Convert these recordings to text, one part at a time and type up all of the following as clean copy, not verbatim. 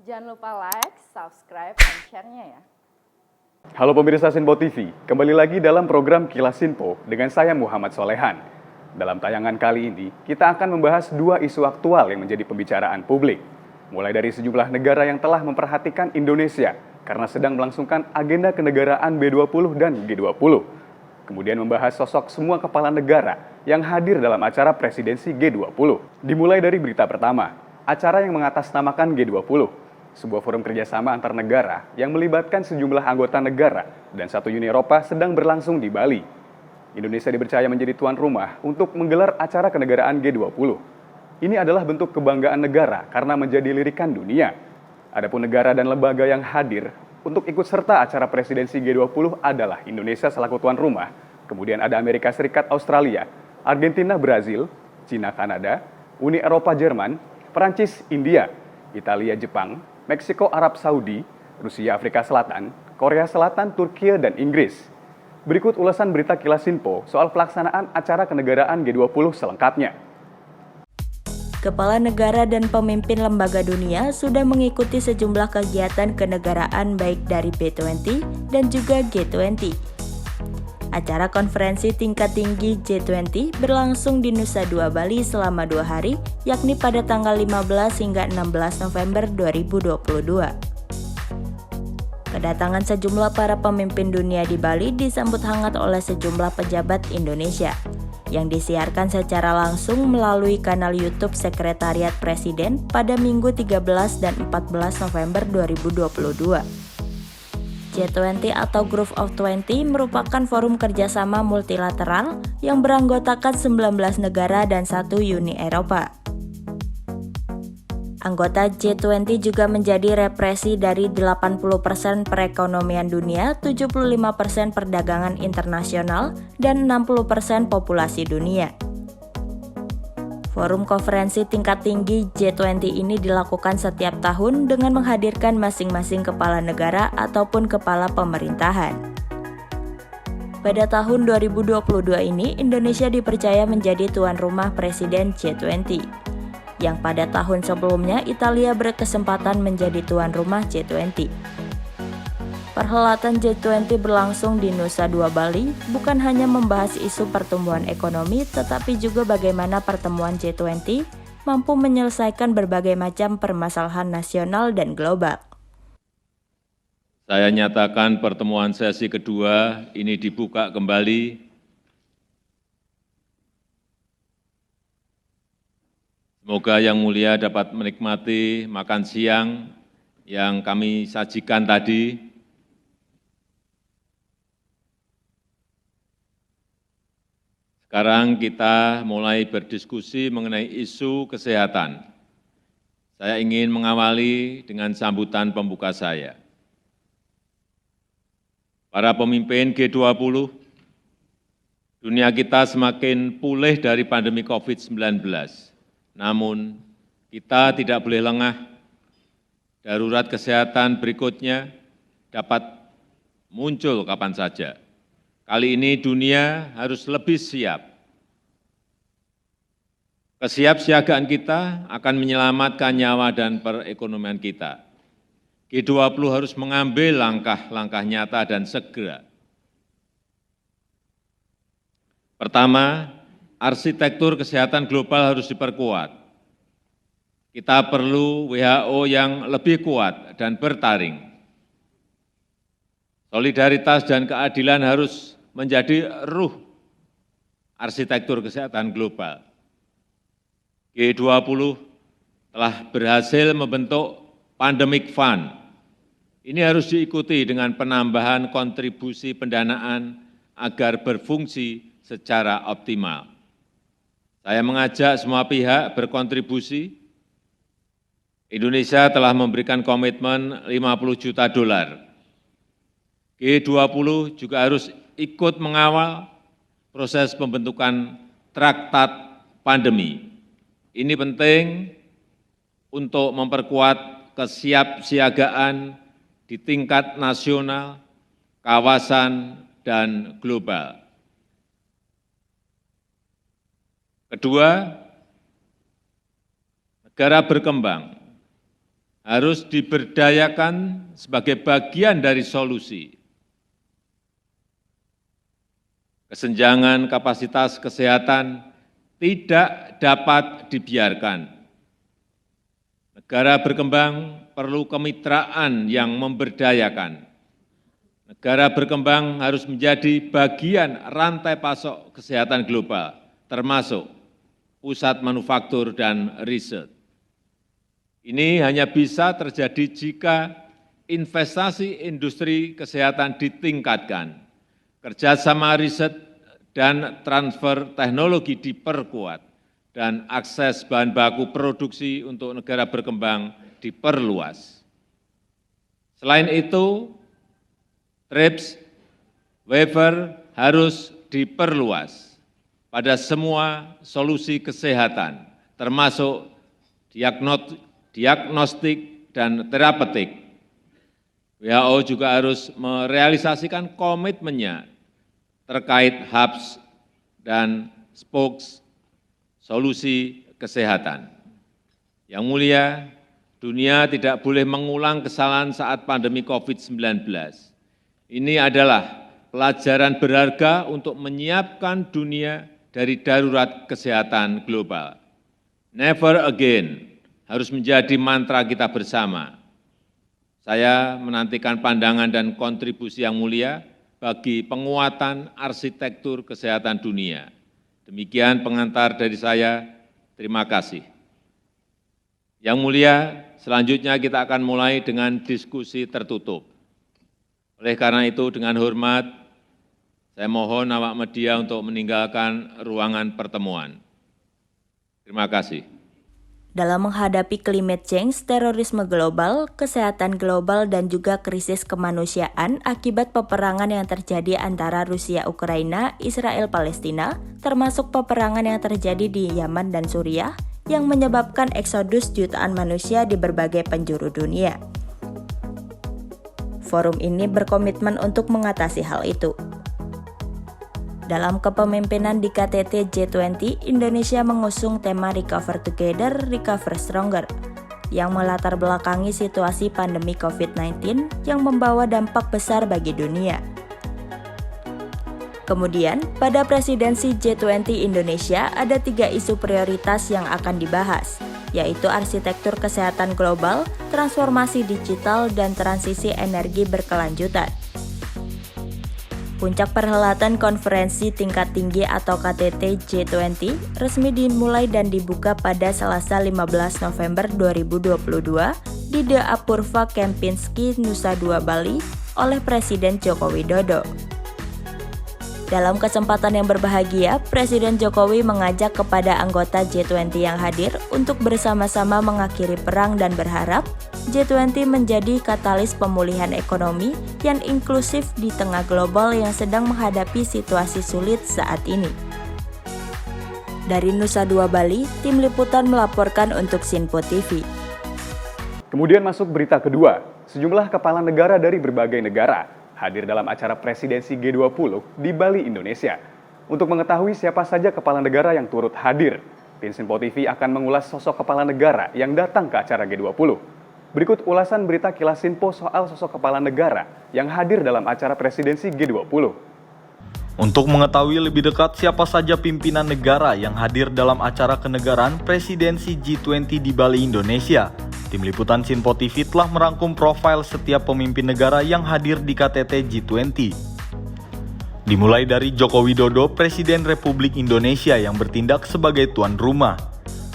Jangan lupa like, subscribe, dan share-nya ya. Halo pemirsa Sinpo TV, kembali lagi dalam program Kilas Sinpo dengan saya Muhammad Solehan. Dalam tayangan kali ini, kita akan membahas dua isu aktual yang menjadi pembicaraan publik. Mulai dari sejumlah negara yang telah memperhatikan Indonesia karena sedang melangsungkan agenda kenegaraan B20 dan G20. Kemudian membahas sosok semua kepala negara yang hadir dalam acara presidensi G20. Dimulai dari berita pertama, acara yang mengatasnamakan G20. Sebuah forum kerjasama antar negara yang melibatkan sejumlah anggota negara dan satu Uni Eropa sedang berlangsung di Bali. Indonesia dipercaya menjadi tuan rumah untuk menggelar acara kenegaraan G20. Ini adalah bentuk kebanggaan negara karena menjadi lirikan dunia. Adapun negara dan lembaga yang hadir untuk ikut serta acara presidensi G20 adalah Indonesia selaku tuan rumah, kemudian ada Amerika Serikat, Australia, Argentina, Brazil, Cina, Kanada, Uni Eropa, Jerman, Perancis, India, Italia, Jepang, Meksiko, Arab Saudi, Rusia, Afrika Selatan, Korea Selatan, Turki, dan Inggris. Berikut ulasan berita Kilas Sinpo soal pelaksanaan acara kenegaraan G20 selengkapnya. Kepala negara dan pemimpin lembaga dunia sudah mengikuti sejumlah kegiatan kenegaraan baik dari B20 dan juga G20. Acara konferensi tingkat tinggi G20 berlangsung di Nusa Dua Bali selama 2 hari, yakni pada tanggal 15 hingga 16 November 2022. Kedatangan sejumlah para pemimpin dunia di Bali disambut hangat oleh sejumlah pejabat Indonesia, yang disiarkan secara langsung melalui kanal YouTube Sekretariat Presiden pada Minggu 13 dan 14 November 2022. G20 atau Group of 20 merupakan forum kerjasama multilateral yang beranggotakan 19 negara dan 1 Uni Eropa. Anggota G20 juga menjadi represi dari 80% perekonomian dunia, 75% perdagangan internasional, dan 60% populasi dunia. Forum konferensi tingkat tinggi G20 ini dilakukan setiap tahun dengan menghadirkan masing-masing kepala negara ataupun kepala pemerintahan. Pada tahun 2022 ini, Indonesia dipercaya menjadi tuan rumah Presiden G20, yang pada tahun sebelumnya Italia berkesempatan menjadi tuan rumah G20. Perhelatan G20 berlangsung di Nusa Dua Bali bukan hanya membahas isu pertumbuhan ekonomi, tetapi juga bagaimana pertemuan G20 mampu menyelesaikan berbagai macam permasalahan nasional dan global. Saya nyatakan pertemuan sesi kedua ini dibuka kembali. Semoga Yang Mulia dapat menikmati makan siang yang kami sajikan tadi. Sekarang kita mulai berdiskusi mengenai isu kesehatan. Saya ingin mengawali dengan sambutan pembuka saya. Para pemimpin G20, dunia kita semakin pulih dari pandemi COVID-19. Namun, kita tidak boleh lengah. Darurat kesehatan berikutnya dapat muncul kapan saja. Kali ini dunia harus lebih siap. Kesiapsiagaan kita akan menyelamatkan nyawa dan perekonomian kita. G20 harus mengambil langkah-langkah nyata dan segera. Pertama, arsitektur kesehatan global harus diperkuat. Kita perlu WHO yang lebih kuat dan bertaring. Solidaritas dan keadilan harus menjadi ruh arsitektur kesehatan global. G20 telah berhasil membentuk Pandemic Fund. Ini harus diikuti dengan penambahan kontribusi pendanaan agar berfungsi secara optimal. Saya mengajak semua pihak berkontribusi. Indonesia telah memberikan komitmen 50 juta dolar. G20 juga harus ikut mengawal proses pembentukan traktat pandemi. Ini penting untuk memperkuat kesiapsiagaan di tingkat nasional, kawasan, dan global. Kedua, negara berkembang harus diberdayakan sebagai bagian dari solusi. Kesenjangan kapasitas kesehatan tidak dapat dibiarkan. Negara berkembang perlu kemitraan yang memberdayakan. Negara berkembang harus menjadi bagian rantai pasok kesehatan global, termasuk pusat manufaktur dan riset. Ini hanya bisa terjadi jika investasi industri kesehatan ditingkatkan, kerjasama riset dan transfer teknologi diperkuat, dan akses bahan baku produksi untuk negara berkembang diperluas. Selain itu, TRIPS waiver harus diperluas pada semua solusi kesehatan, termasuk diagnostik dan terapeutik. WHO juga harus merealisasikan komitmennya terkait hubs dan spokes solusi kesehatan. Yang mulia, dunia tidak boleh mengulang kesalahan saat pandemi COVID-19. Ini adalah pelajaran berharga untuk menyiapkan dunia dari darurat kesehatan global. Never again harus menjadi mantra kita bersama. Saya menantikan pandangan dan kontribusi yang mulia bagi penguatan arsitektur kesehatan dunia. Demikian pengantar dari saya, terima kasih. Yang mulia, selanjutnya kita akan mulai dengan diskusi tertutup. Oleh karena itu, dengan hormat, saya mohon awak media untuk meninggalkan ruangan pertemuan. Terima kasih. Dalam menghadapi climate change, terorisme global, kesehatan global, dan juga krisis kemanusiaan akibat peperangan yang terjadi antara Rusia-Ukraina, Israel-Palestina, termasuk peperangan yang terjadi di Yaman dan Suriah, yang menyebabkan eksodus jutaan manusia di berbagai penjuru dunia. Forum ini berkomitmen untuk mengatasi hal itu. Dalam kepemimpinan di KTT G20, Indonesia mengusung tema Recover Together, Recover Stronger, yang melatar belakangi situasi pandemi COVID-19 yang membawa dampak besar bagi dunia. Kemudian, pada presidensi G20 Indonesia ada 3 isu prioritas yang akan dibahas, yaitu arsitektur kesehatan global, transformasi digital, dan transisi energi berkelanjutan. Puncak perhelatan konferensi tingkat tinggi atau KTT G20 resmi dimulai dan dibuka pada Selasa 15 November 2022 di The Apurva Kempinski, Nusa Dua, Bali oleh Presiden Joko Widodo. Dalam kesempatan yang berbahagia, Presiden Jokowi mengajak kepada anggota G20 yang hadir untuk bersama-sama mengakhiri perang dan berharap G20 menjadi katalis pemulihan ekonomi yang inklusif di tengah global yang sedang menghadapi situasi sulit saat ini. Dari Nusa Dua, Bali, tim liputan melaporkan untuk Sinpo TV. Kemudian masuk berita kedua, sejumlah kepala negara dari berbagai negara hadir dalam acara presidensi G20 di Bali, Indonesia. Untuk mengetahui siapa saja kepala negara yang turut hadir, tim Sinpo TV akan mengulas sosok kepala negara yang datang ke acara G20. Berikut ulasan berita Kilas Sinpo soal sosok kepala negara yang hadir dalam acara presidensi G20. Untuk mengetahui lebih dekat siapa saja pimpinan negara yang hadir dalam acara kenegaraan presidensi G20 di Bali, Indonesia, tim liputan Sinpo TV telah merangkum profil setiap pemimpin negara yang hadir di KTT G20. Dimulai dari Joko Widodo, Presiden Republik Indonesia yang bertindak sebagai tuan rumah.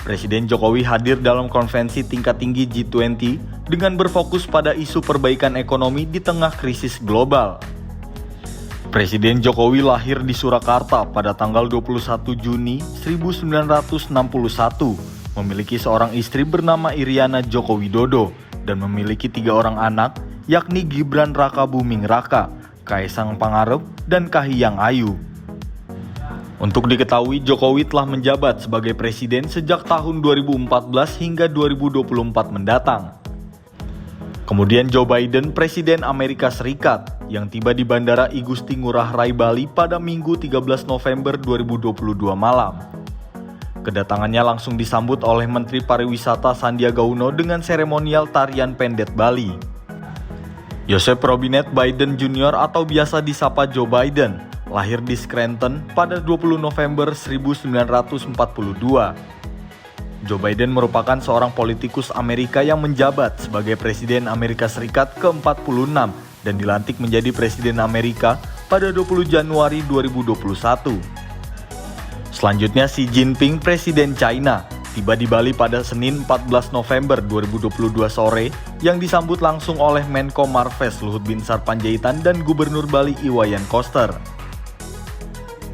Presiden Jokowi hadir dalam konferensi tingkat tinggi G20 dengan berfokus pada isu perbaikan ekonomi di tengah krisis global. Presiden Jokowi lahir di Surakarta pada tanggal 21 Juni 1961, memiliki seorang istri bernama Iriana Joko Widodo, dan memiliki 3 orang anak, yakni Gibran Raka Buming Raka, Kaisang Pangarep, dan Kahiyang Ayu. Untuk diketahui, Jokowi telah menjabat sebagai presiden sejak tahun 2014 hingga 2024 mendatang. Kemudian Joe Biden, Presiden Amerika Serikat, yang tiba di Bandara I Gusti Ngurah Rai Bali pada Minggu 13 November 2022 malam. Kedatangannya langsung disambut oleh Menteri Pariwisata Sandiaga Uno dengan seremonial tarian pendet Bali. Joseph Robinette Biden Jr. atau biasa disapa Joe Biden, lahir di Scranton pada 20 November 1942. Joe Biden merupakan seorang politikus Amerika yang menjabat sebagai Presiden Amerika Serikat ke-46 dan dilantik menjadi Presiden Amerika pada 20 Januari 2021. Selanjutnya Xi Jinping, Presiden China, tiba di Bali pada Senin 14 November 2022 sore yang disambut langsung oleh Menko Marves Luhut Binsar Panjaitan dan Gubernur Bali Iwayan Koster.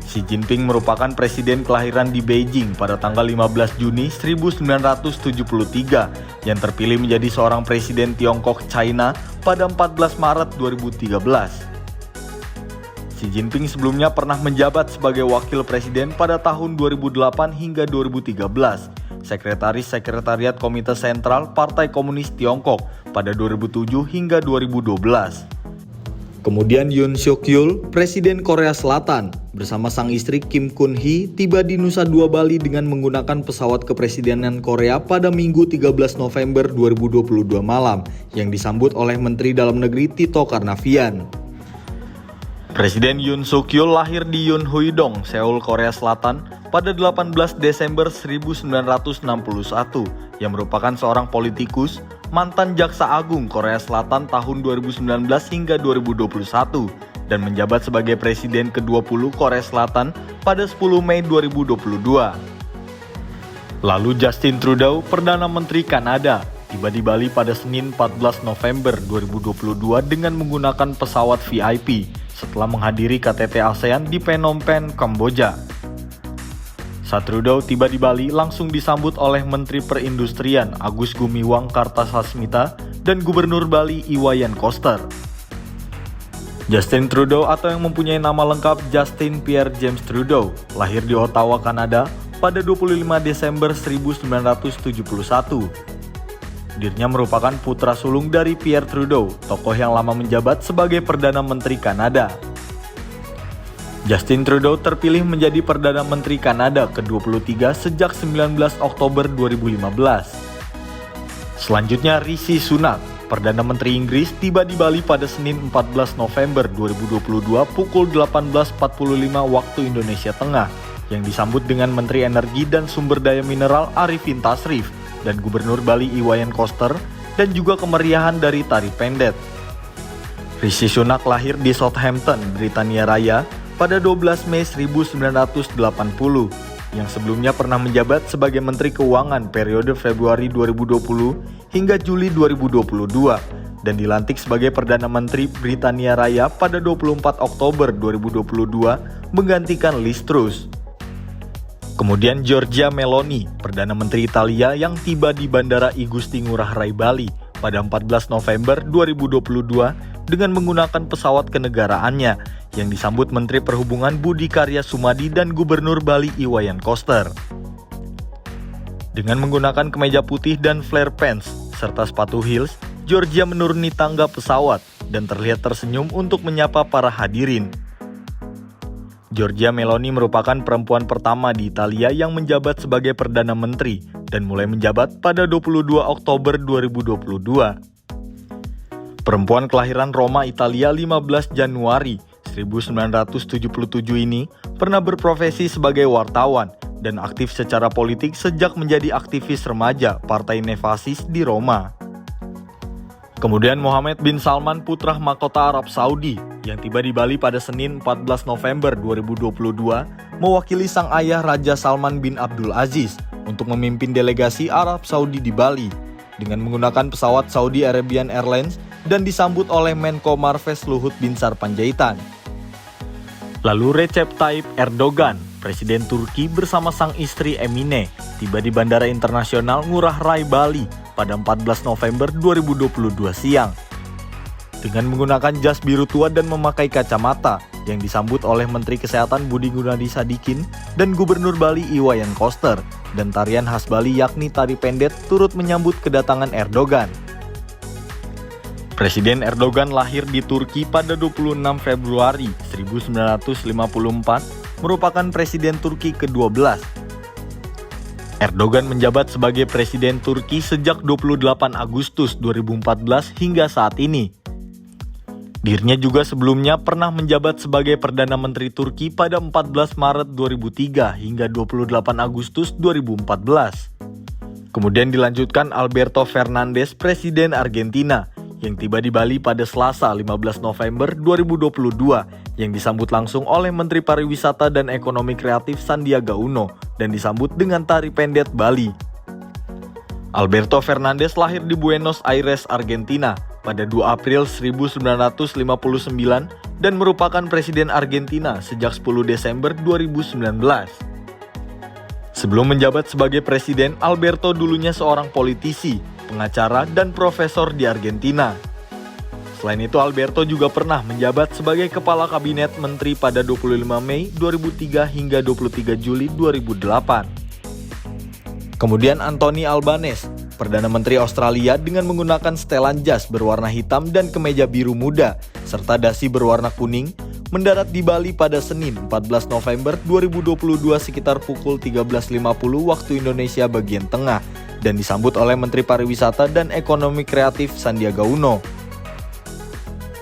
Xi Jinping merupakan presiden kelahiran di Beijing pada tanggal 15 Juni 1973 yang terpilih menjadi seorang presiden Tiongkok China pada 14 Maret 2013. Xi Jinping sebelumnya pernah menjabat sebagai wakil presiden pada tahun 2008 hingga 2013, sekretaris sekretariat Komite Sentral Partai Komunis Tiongkok pada 2007 hingga 2012. Kemudian Yoon Suk Yeol, Presiden Korea Selatan, bersama sang istri Kim Kun Hee tiba di Nusa Dua Bali dengan menggunakan pesawat kepresidenan Korea pada Minggu 13 November 2022 malam yang disambut oleh Menteri Dalam Negeri Tito Karnavian. Presiden Yoon Suk Yeol lahir di Yonhoi-dong, Seoul, Korea Selatan pada 18 Desember 1961 yang merupakan seorang politikus, mantan Jaksa Agung Korea Selatan tahun 2019 hingga 2021 dan menjabat sebagai Presiden ke-20 Korea Selatan pada 10 Mei 2022. Lalu Justin Trudeau, Perdana Menteri Kanada, tiba di Bali pada Senin 14 November 2022 dengan menggunakan pesawat VIP setelah menghadiri KTT ASEAN di Phnom Penh, Kamboja. Saat Trudeau tiba di Bali, langsung disambut oleh Menteri Perindustrian Agus Gumiwang Kartasasmita dan Gubernur Bali Iwayan Koster. Justin Trudeau atau yang mempunyai nama lengkap Justin Pierre James Trudeau, lahir di Ottawa, Kanada pada 25 Desember 1971. Dirinya merupakan putra sulung dari Pierre Trudeau, tokoh yang lama menjabat sebagai Perdana Menteri Kanada. Justin Trudeau terpilih menjadi Perdana Menteri Kanada ke-23 sejak 19 Oktober 2015. Selanjutnya Rishi Sunak, Perdana Menteri Inggris, tiba di Bali pada Senin 14 November 2022 pukul 18.45 waktu Indonesia Tengah, yang disambut dengan Menteri Energi dan Sumber Daya Mineral Arifin Tasrif dan Gubernur Bali Iwayan Koster, dan juga kemeriahan dari tari pendet. Rishi Sunak lahir di Southampton, Britania Raya pada 12 Mei 1980, yang sebelumnya pernah menjabat sebagai Menteri Keuangan periode Februari 2020 hingga Juli 2022, dan dilantik sebagai Perdana Menteri Britania Raya pada 24 Oktober 2022 menggantikan Liz Truss. Kemudian Giorgia Meloni, Perdana Menteri Italia yang tiba di Bandara I Gusti Ngurah Rai Bali pada 14 November 2022 dengan menggunakan pesawat kenegaraannya yang disambut Menteri Perhubungan Budi Karya Sumadi dan Gubernur Bali Iwayan Koster. Dengan menggunakan kemeja putih dan flare pants serta sepatu heels, Giorgia menuruni tangga pesawat dan terlihat tersenyum untuk menyapa para hadirin. Giorgia Meloni merupakan perempuan pertama di Italia yang menjabat sebagai Perdana Menteri dan mulai menjabat pada 22 Oktober 2022. Perempuan kelahiran Roma, Italia 15 Januari 1977 ini pernah berprofesi sebagai wartawan dan aktif secara politik sejak menjadi aktivis remaja Partai Nevasis di Roma. Kemudian Mohammed bin Salman, putra mahkota Arab Saudi, yang tiba di Bali pada Senin 14 November 2022, mewakili sang ayah Raja Salman bin Abdul Aziz untuk memimpin delegasi Arab Saudi di Bali dengan menggunakan pesawat Saudi Arabian Airlines dan disambut oleh Menko Marves Luhut Binsar Panjaitan. Lalu Recep Tayyip Erdogan, Presiden Turki bersama sang istri Emine, tiba di Bandara Internasional Ngurah Rai Bali pada 14 November 2022 siang. Dengan menggunakan jas biru tua dan memakai kacamata, yang disambut oleh Menteri Kesehatan Budi Gunadi Sadikin dan Gubernur Bali Iwayan Koster, dan tarian khas Bali yakni tari pendet turut menyambut kedatangan Erdogan. Presiden Erdogan lahir di Turki pada 26 Februari 1954, merupakan Presiden Turki ke-12. Erdogan menjabat sebagai Presiden Turki sejak 28 Agustus 2014 hingga saat ini. Dirinya juga sebelumnya pernah menjabat sebagai Perdana Menteri Turki pada 14 Maret 2003 hingga 28 Agustus 2014. Kemudian dilanjutkan Alberto Fernandez, Presiden Argentina, yang tiba di Bali pada Selasa 15 November 2022, yang disambut langsung oleh Menteri Pariwisata dan Ekonomi Kreatif Sandiaga Uno dan disambut dengan tari pendet Bali. Alberto Fernandez lahir di Buenos Aires, Argentina pada 2 April 1959 dan merupakan Presiden Argentina sejak 10 Desember 2019. Sebelum menjabat sebagai presiden, Alberto dulunya seorang politisi, pengacara, dan profesor di Argentina. Selain itu, Alberto juga pernah menjabat sebagai Kepala Kabinet Menteri pada 25 Mei 2003 hingga 23 Juli 2008. Kemudian Anthony Albanese, Perdana Menteri Australia dengan menggunakan setelan jas berwarna hitam dan kemeja biru muda, serta dasi berwarna kuning, mendarat di Bali pada Senin 14 November 2022 sekitar pukul 13.50 waktu Indonesia bagian tengah dan disambut oleh Menteri Pariwisata dan Ekonomi Kreatif Sandiaga Uno.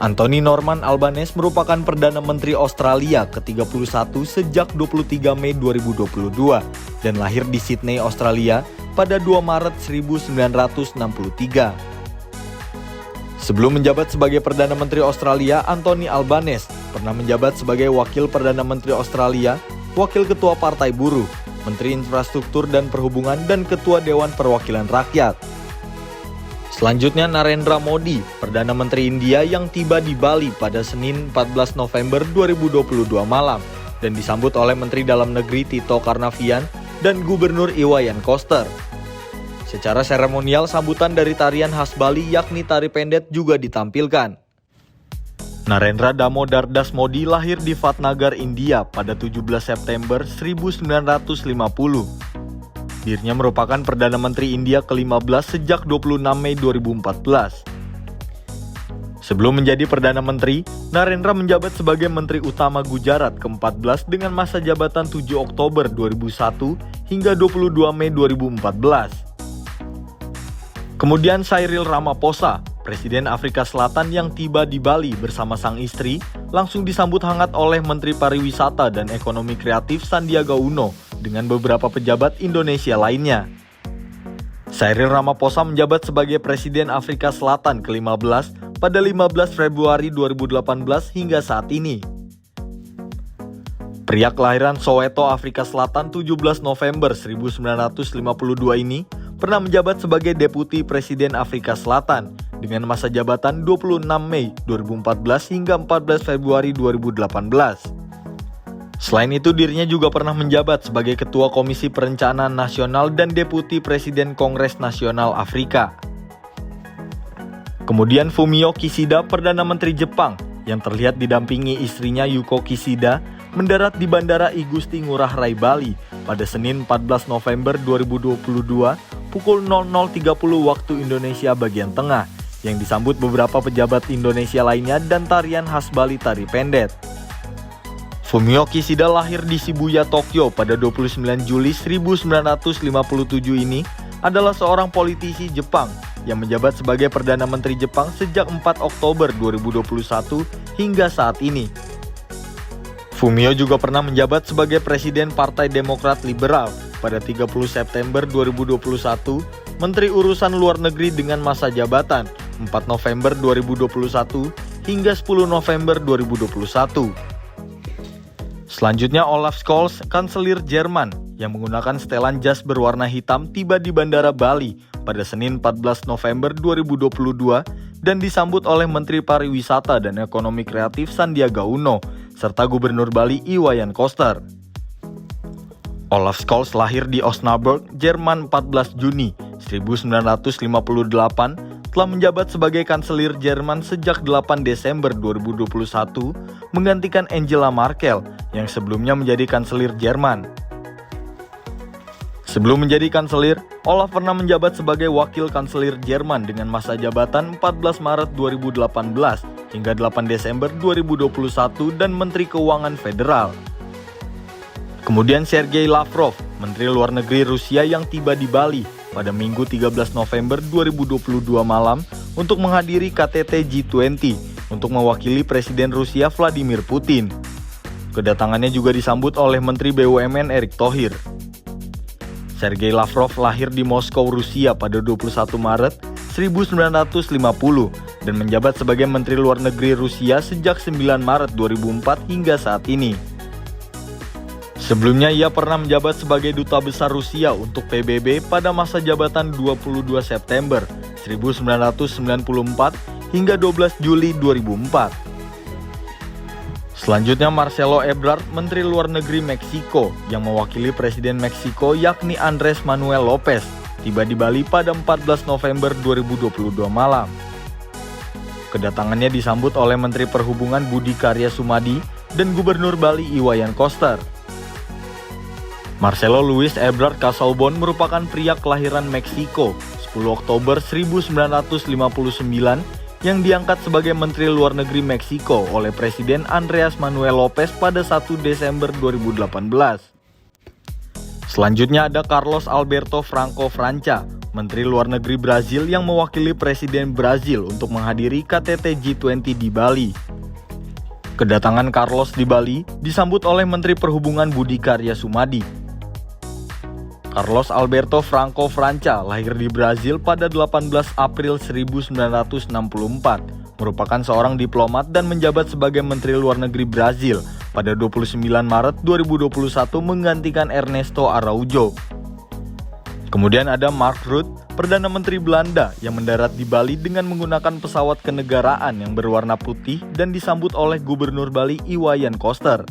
Anthony Norman Albanese merupakan Perdana Menteri Australia ke-31 sejak 23 Mei 2022 dan lahir di Sydney, Australia pada 2 Maret 1963. Sebelum menjabat sebagai Perdana Menteri Australia, Anthony Albanese pernah menjabat sebagai Wakil Perdana Menteri Australia, Wakil Ketua Partai Buruh, Menteri Infrastruktur dan Perhubungan, dan Ketua Dewan Perwakilan Rakyat. Selanjutnya Narendra Modi, Perdana Menteri India yang tiba di Bali pada Senin 14 November 2022 malam dan disambut oleh Menteri Dalam Negeri Tito Karnavian dan Gubernur Iwayan Koster. Secara seremonial, sambutan dari tarian khas Bali yakni tari pendet juga ditampilkan. Narendra Damodar Das Modi lahir di Fatnagar, India pada 17 September 1950. Dirinya merupakan Perdana Menteri India ke-15 sejak 26 Mei 2014. Sebelum menjadi Perdana Menteri, Narendra menjabat sebagai Menteri Utama Gujarat ke-14 dengan masa jabatan 7 Oktober 2001 hingga 22 Mei 2014. Kemudian Cyril Ramaphosa, Presiden Afrika Selatan yang tiba di Bali bersama sang istri, langsung disambut hangat oleh Menteri Pariwisata dan Ekonomi Kreatif Sandiaga Uno dengan beberapa pejabat Indonesia lainnya. Cyril Ramaphosa menjabat sebagai Presiden Afrika Selatan ke-15 pada 15 Februari 2018 hingga saat ini. Pria kelahiran Soweto, Afrika Selatan 17 November 1952 ini pernah menjabat sebagai Deputi Presiden Afrika Selatan dengan masa jabatan 26 Mei 2014 hingga 14 Februari 2018. Selain itu, dirinya juga pernah menjabat sebagai Ketua Komisi Perencanaan Nasional dan Deputi Presiden Kongres Nasional Afrika. Kemudian Fumio Kishida, Perdana Menteri Jepang, yang terlihat didampingi istrinya Yuko Kishida, mendarat di Bandara I Gusti Ngurah Rai Bali pada Senin 14 November 2022 pukul 00.30 waktu Indonesia bagian tengah, yang disambut beberapa pejabat Indonesia lainnya dan tarian khas Bali tari pendet. Fumio Kishida lahir di Shibuya, Tokyo pada 29 Juli 1957 ini adalah seorang politisi Jepang yang menjabat sebagai Perdana Menteri Jepang sejak 4 Oktober 2021 hingga saat ini. Fumio juga pernah menjabat sebagai Presiden Partai Demokrat Liberal pada 30 September 2021, Menteri Urusan Luar Negeri dengan masa jabatan 4 November 2021 hingga 10 November 2021. Selanjutnya Olaf Scholz, Kanselir Jerman, yang menggunakan setelan jas berwarna hitam tiba di Bandara Bali pada Senin 14 November 2022 dan disambut oleh Menteri Pariwisata dan Ekonomi Kreatif Sandiaga Uno, serta Gubernur Bali Iwayan Koster. Olaf Scholz lahir di Osnabrück, Jerman 14 Juni 1958, telah menjabat sebagai Kanselir Jerman sejak 8 Desember 2021, menggantikan Angela Merkel yang sebelumnya menjadi Kanselir Jerman. Sebelum menjadi Kanselir, Olaf pernah menjabat sebagai Wakil Kanselir Jerman dengan masa jabatan 14 Maret 2018 hingga 8 Desember 2021 dan Menteri Keuangan Federal. Kemudian Sergei Lavrov, Menteri Luar Negeri Rusia yang tiba di Bali pada Minggu 13 November 2022 malam untuk menghadiri KTT G20 untuk mewakili Presiden Rusia Vladimir Putin. Kedatangannya juga disambut oleh Menteri BUMN Erick Thohir. Sergei Lavrov lahir di Moskow, Rusia pada 21 Maret 1950 dan menjabat sebagai Menteri Luar Negeri Rusia sejak 9 Maret 2004 hingga saat ini. Sebelumnya ia pernah menjabat sebagai Duta Besar Rusia untuk PBB pada masa jabatan 22 September 1994 hingga 12 Juli 2004. Selanjutnya Marcelo Ebrard, Menteri Luar Negeri Meksiko yang mewakili Presiden Meksiko yakni Andrés Manuel López, tiba di Bali pada 14 November 2022 malam. Kedatangannya disambut oleh Menteri Perhubungan Budi Karya Sumadi dan Gubernur Bali Iwayan Koster. Marcelo Luis Ebrard Casaubon merupakan pria kelahiran Meksiko 10 Oktober 1959 yang diangkat sebagai Menteri Luar Negeri Meksiko oleh Presiden Andrés Manuel López pada 1 Desember 2018. Selanjutnya ada Carlos Alberto Franco França, Menteri Luar Negeri Brazil yang mewakili Presiden Brazil untuk menghadiri KTT G20 di Bali. Kedatangan Carlos di Bali disambut oleh Menteri Perhubungan Budi Karya Sumadi. Carlos Alberto Franco França lahir di Brazil pada 18 April 1964, merupakan seorang diplomat dan menjabat sebagai Menteri Luar Negeri Brazil pada 29 Maret 2021 menggantikan Ernesto Araújo. Kemudian ada Mark Rutte, Perdana Menteri Belanda yang mendarat di Bali dengan menggunakan pesawat kenegaraan yang berwarna putih dan disambut oleh Gubernur Bali Iwayan Koster.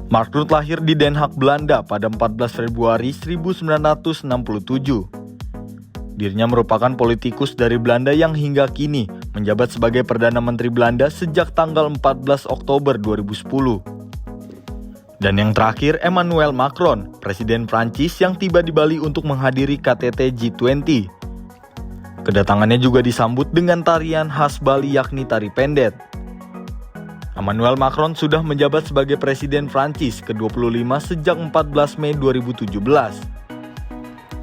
Mark Rutte lahir di Den Haag, Belanda pada 14 Februari 1967. Dirinya merupakan politikus dari Belanda yang hingga kini menjabat sebagai Perdana Menteri Belanda sejak tanggal 14 Oktober 2010. Dan yang terakhir, Emmanuel Macron, Presiden Prancis yang tiba di Bali untuk menghadiri KTT G20. Kedatangannya juga disambut dengan tarian khas Bali yakni tari pendet. Emmanuel Macron sudah menjabat sebagai Presiden Prancis ke-25 sejak 14 Mei 2017.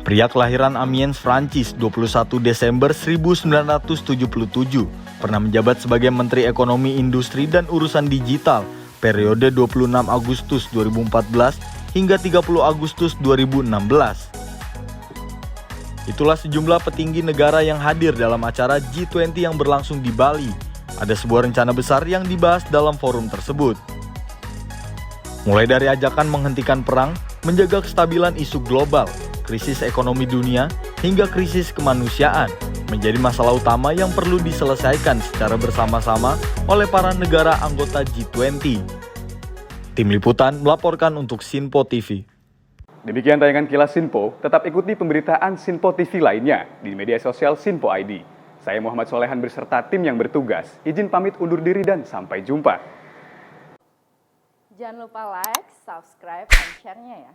Pria kelahiran Amiens, Prancis 21 Desember 1977, pernah menjabat sebagai Menteri Ekonomi Industri dan Urusan Digital periode 26 Agustus 2014 hingga 30 Agustus 2016. Itulah sejumlah petinggi negara yang hadir dalam acara G20 yang berlangsung di Bali. Ada sebuah rencana besar yang dibahas dalam forum tersebut. Mulai dari ajakan menghentikan perang, menjaga kestabilan isu global, krisis ekonomi dunia, hingga krisis kemanusiaan, menjadi masalah utama yang perlu diselesaikan secara bersama-sama oleh para negara anggota G20. Tim Liputan melaporkan untuk Sinpo TV. Demikian tayangan Kilas Sinpo, tetap ikuti pemberitaan Sinpo TV lainnya di media sosial Sinpo ID. Saya Muhammad Solehan beserta tim yang bertugas. Izin pamit undur diri dan sampai jumpa. Jangan lupa like, subscribe, dan share-nya ya.